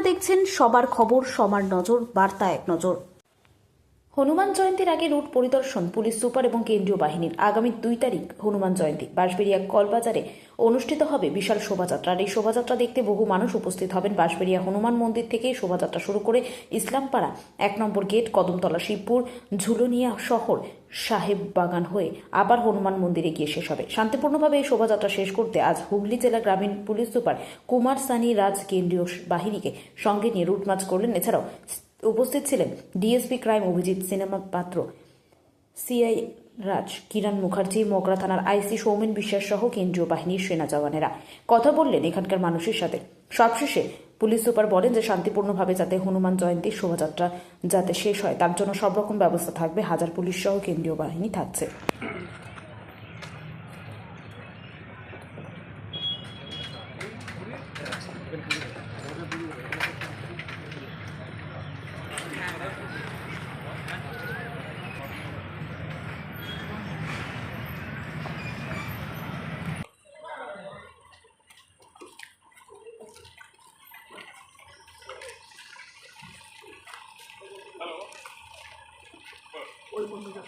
দেখছেন সবার খবর, সবার নজর, বার্তা এক নজর। হনুমান জয়ন্তীর আগে রুট পরিদর্শন পুলিশ সুপার এবং কেন্দ্রীয় বাহিনীর। আগামী 2 তারিখ হনুমান জয়ন্তী। বাঁশবেড়িয়া কলবাজারে অনুষ্ঠিত হবে বিশাল শোভাযাত্রা। এই শোভাযাত্রা দেখতে বহু মানুষ উপস্থিত হবেন। বাঁশবেড়িয়া হনুমান মন্দির থেকে শোভাযাত্রা শুরু করে ইসলামপাড়া 1 নম্বর গেট, কদমতলা, শিবপুর, ঝুলনিয়া শহর, সাহেব বাগান হয়ে আবার হনুমান মন্দিরে গিয়ে শেষ হবে। শান্তিপূর্ণভাবে এই শোভাযাত্রা শেষ করতে আজ হুগলি জেলা গ্রামীণ পুলিশ সুপার কুমার সানি রাজ কেন্দ্রীয় বাহিনীকে সঙ্গে নিয়ে রুট মার্চ করলেন। এছাড়াও উপস্থিত ছিলেন ডিএসপি ক্রাইম অভিজিৎ সিনেমা পাত্র, সিআই রাজ, কিরণ মুখার্জি, মোগরা থানার আইসি সৌমেন বিশ্বাস সহ কেন্দ্রীয় বাহিনীর সেনা জওয়ানেরা কথা বললেন এখানকার মানুষের সাথে। সবশেষে পুলিশ সুপার বলেন যে শান্তিপূর্ণভাবে যাতে হনুমান জয়ন্তীর শোভাযাত্রা যাতে শেষ হয় তার জন্য সব রকম ব্যবস্থা থাকবে। হাজার পুলিশ সহ কেন্দ্রীয় বাহিনী থাকছে। ওই বন্ধুকে